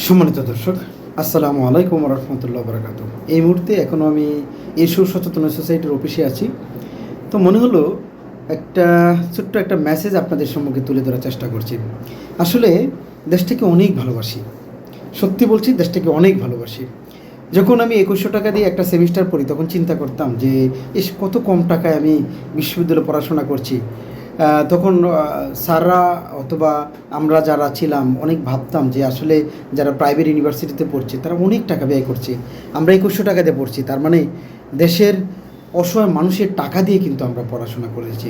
সম্মানিত দর্শক, আসসালামু আলাইকুম রহমতুল্লাহ বরকাত। এই মুহূর্তে এখনও আমি এশু সচেতন সোসাইটির অফিসে আছি। তো মনে হলো ছোট্ট একটা মেসেজ আপনাদের সম্মুখে তুলে ধরার চেষ্টা করছি। আসলে দেশটাকে অনেক ভালোবাসি, সত্যি বলছি, দেশটাকে অনেক ভালোবাসি। যখন আমি 2100 টাকা দিয়ে একটা সেমিস্টার পড়ি তখন চিন্তা করতাম যে কত কম টাকায় আমি বিশ্ববিদ্যালয়ে পড়াশোনা করছি। তখন স্যাররা অথবা আমরা যারা ছিলাম অনেক ভাবতাম যে আসলে যারা প্রাইভেট ইউনিভার্সিটিতে পড়ছে তারা অনেক টাকা ব্যয় করছে, আমরা 2100 টাকা দিয়ে পড়ছি, তার মানে দেশের অসহায় মানুষের টাকা দিয়ে কিন্তু আমরা পড়াশোনা করেছি।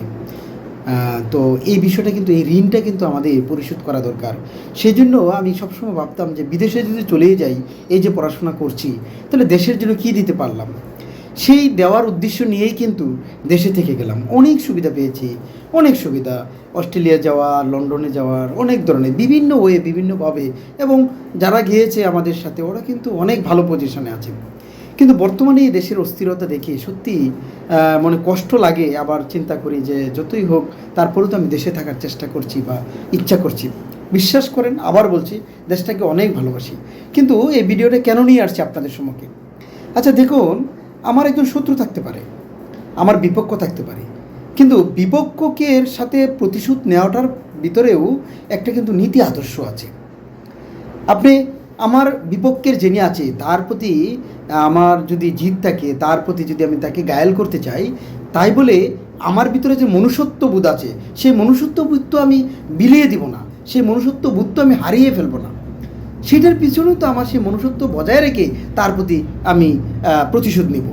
তো এই বিষয়টা কিন্তু, এই ঋণটা কিন্তু আমাদের পরিশোধ করা দরকার। সেই জন্য আমি সবসময় ভাবতাম যে বিদেশে যদি চলেই যাই, এই যে পড়াশোনা করছি, তাহলে দেশের জন্য কী দিতে পারলাম। সেই দেওয়ার উদ্দেশ্য নিয়েই কিন্তু দেশে থেকে গেলাম। অনেক সুবিধা পেয়েছি, অনেক সুবিধা, অস্ট্রেলিয়া যাওয়ার, লন্ডনে যাওয়ার, অনেক ধরনের বিভিন্ন ওয়ে, বিভিন্নভাবে। এবং যারা গিয়েছে আমাদের সাথে ওরা কিন্তু অনেক ভালো পজিশনে আছে। কিন্তু বর্তমানে এই দেশের অস্থিরতা দেখে সত্যি মনে কষ্ট লাগে। আবার চিন্তা করি যে যতই হোক তারপরেও তো আমি দেশে থাকার চেষ্টা করছি বা ইচ্ছা করছি। বিশ্বাস করেন, আবার বলছি, দেশটাকে অনেক ভালোবাসি। কিন্তু এই ভিডিওটা কেন নিয়ে আসছি আপনাদের সম্মুখে? আচ্ছা দেখুন, আমার একজন শত্রু থাকতে পারে, আমার বিপক্ষ থাকতে পারে, কিন্তু বিপক্ষকের সাথে প্রতিশোধ নেওয়াটার ভিতরেও একটা কিন্তু নীতি আদর্শ আছে। আপনি আমার বিপক্ষের যিনি আছে তার প্রতি আমার যদি জিদ থাকে, তার প্রতি যদি আমি তাকে ঘায়েল করতে চাই, তাই বলে আমার ভিতরে যে মনুষ্যত্ববোধ আছে সেই মনুষ্যত্ববোধ তো আমি বিলিয়ে দিব না, সেই মনুষ্যত্ববোধ তো আমি হারিয়ে ফেলবো না। সেটার পিছনেও তো আমার সেই মনুষ্যত্ব বজায় রেখে তার প্রতি আমি প্রতিশোধ নিব।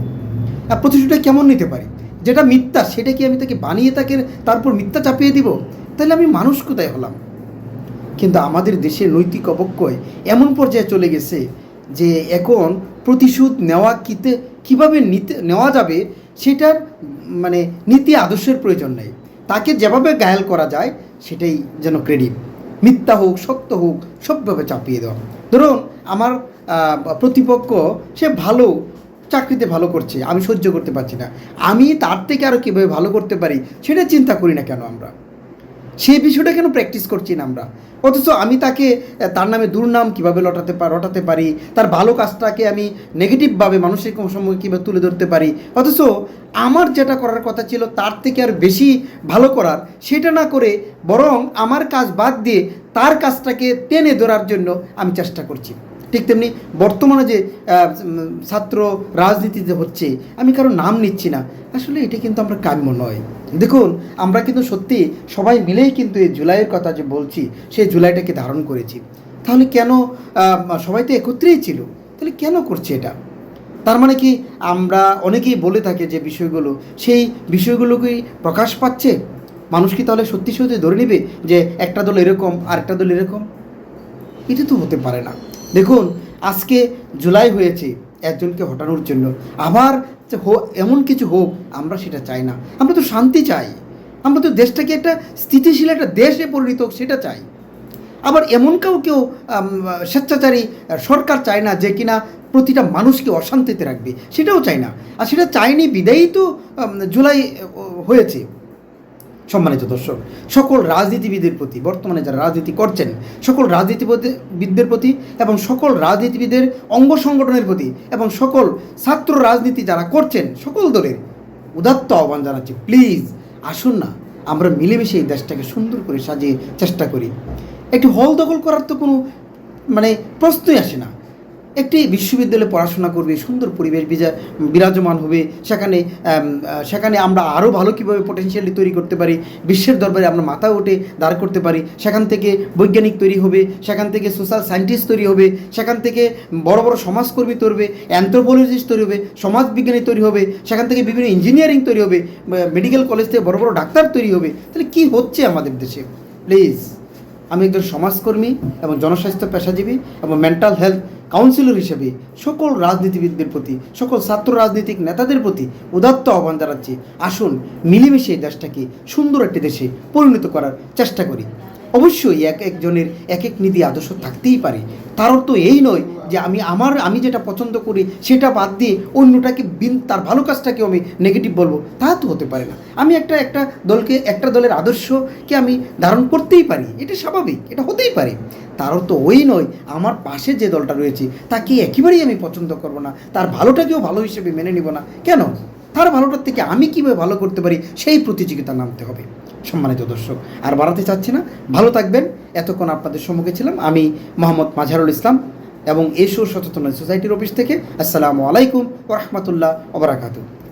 আর প্রতিশোধটা কেমন নিতে পারি? যেটা মিথ্যা সেটা কি আমি তাকে বানিয়ে তারপর মিথ্যা চাপিয়ে দিব? তাহলে আমি মানুষ কোথায় হলাম? কিন্তু আমাদের দেশের নৈতিক অবক্ষয় এমন পর্যায়ে চলে গেছে যে এখন প্রতিশোধ কীভাবে নেওয়া যাবে সেটার মানে নীতি আদর্শের প্রয়োজন নেই। তাকে যেভাবে ঘায়েল করা যায় সেটাই যেন ক্রেডিট, মিথ্যা হোক সত্য হোক সবভাবে চাপিয়ে দেওয়া। ধরুন আমার প্রতিপক্ষ সে ভালো চাকরিতে ভালো করছে, আমি সহ্য করতে পারছি না, আমি তার থেকে আরও কীভাবে ভালো করতে পারি সেটা চিন্তা করি না কেন আমরা? সেই বিষয়টা কেন প্র্যাকটিস করছি না আমরা? অথচ আমি তার নামে দুর্নাম কীভাবে রটাতে পারি, তার ভালো কাজটাকে আমি নেগেটিভভাবে মানুষের সম্মুখে কীভাবে তুলে ধরতে পারি, অথচ আমার যেটা করার কথা ছিল তার থেকে আর বেশি ভালো করার, সেটা না করে বরং আমার কাজ বাদ দিয়ে তার কাজটাকে টেনে ধরার জন্য আমি চেষ্টা করছি। ঠিক তেমনি বর্তমানে যে ছাত্র রাজনীতি যে হচ্ছে, আমি কারো নাম নিচ্ছি না, আসলে এটা কিন্তু আমরা কাম্য নয়। দেখুন, আমরা কিন্তু সত্যি সবাই মিলেই কিন্তু এই জুলাইয়ের কথা যে বলছি সেই জুলাইটাকে ধারণ করেছি। তাহলে কেন সবাই তো একত্রেই ছিল, তাহলে কেন করছে এটা? তার মানে কি আমরা অনেকেই বলে থাকে যে বিষয়গুলো, সেই বিষয়গুলোকেই প্রকাশ পাচ্ছে। মানুষ কি তাহলে সত্যি সত্যি ধরে নেবে যে একটা দল এরকম আর একটা দল এরকম? এটা তো হতে পারে না। দেখুন, আজকে জুলাই হয়েছে একজনকে হটানোর জন্য, আবার এমন কিছু হোক আমরা সেটা চাই না। আমরা তো শান্তি চাই, আমরা তো দেশটাকে একটা স্থিতিশীল একটা দেশে পরিণত হোক সেটা চাই। আবার এমন কেউ স্বেচ্ছাচারী সরকার চায় না যে কিনা প্রতিটা মানুষকে অশান্তিতে রাখবে, সেটাও চাই না। আর সেটা চাইনি বিদায়ী তো জুলাই হয়েছে। সম্মানিত দর্শক, সকল রাজনীতিবিদের প্রতি, বর্তমানে যারা রাজনীতি করছেন সকল রাজনীতিবিদদের প্রতি এবং সকল রাজনীতিবিদের অঙ্গ সংগঠনের প্রতি এবং সকল ছাত্র রাজনীতি যারা করছেন সকল দলের উদাত্ত আহ্বান জানাচ্ছি, প্লিজ আসুন না আমরা মিলেমিশে এই দেশটাকে সুন্দর করে সাজিয়ে চেষ্টা করি। একটি হল দখল করার তো কোনো প্রশ্নই আসে না। একটি বিশ্ববিদ্যালয়ে পড়াশোনা করবে, সুন্দর পরিবেশ বিরাজমান হবে, সেখানে আমরা আরও ভালো কীভাবে পোটেনশিয়ালি তৈরি করতে পারি, বিশ্বের দরবারে আমরা মাথা উঠে দাঁড় করতে পারি, সেখান থেকে বৈজ্ঞানিক তৈরি হবে, সেখান থেকে সোশ্যাল সায়েন্টিস্ট তৈরি হবে, সেখান থেকে বড় বড় সমাজকর্মী তৈরি হবে, অ্যানথ্রোপোলজিস্ট তৈরি হবে, সমাজবিজ্ঞানী তৈরি হবে, সেখান থেকে বিভিন্ন ইঞ্জিনিয়ারিং তৈরি হবে, মেডিকেল কলেজ থেকে বড় বড় ডাক্তার তৈরি হবে। তাহলে কী হচ্ছে আমাদের দেশে? প্লিজ, আমি একজন সমাজকর্মী এবং জনস্বাস্থ্য পেশাজীবী এবং মেন্টাল হেলথ কাউন্সিলর হিসেবে সকল রাজনীতিবিদদের প্রতি, সকল ছাত্র রাজনৈতিক নেতাদের প্রতি উদাত্ত আহ্বান জানাচ্ছি, আসুন মিলেমিশে এই দেশটাকে সুন্দর একটি দেশে পরিণত করার চেষ্টা করি। অবশ্যই এক একজনের এক এক নীতি আদর্শ থাকতেই পারে। তার অর্থ এই নয় যে আমি যেটা পছন্দ করি সেটা বাদ দিয়ে অন্যটাকে তার ভালো কাজটাকেও আমি নেগেটিভ বলবো, তা তো হতে পারে না। আমি একটা দলের আদর্শকে আমি ধারণ করতেই পারি, এটা স্বাভাবিক, এটা হতেই পারে। তার অর্থ ওই নয় আমার পাশে যে দলটা রয়েছে তাকে একেবারেই আমি পছন্দ করব না, তার ভালোটাকেও ভালো হিসেবে মেনে নিব না। কেন? তার ভালোটার থেকে আমি কীভাবে ভালো করতে পারি সেই প্রতিযোগিতা নামতে হবে। সম্মানিত দর্শক, আর বাড়াতে চাচ্ছি না, ভালো থাকবেন। এতক্ষণ আপনাদের সম্মুখে ছিলাম আমি মোহাম্মদ মাজহারুল ইসলাম এবং এশো সচেতন সোসাইটির অফিস থেকে। আসসালামু আলাইকুম ওয়া রাহমাতুল্লাহ ওয়া বারাকাতুহু।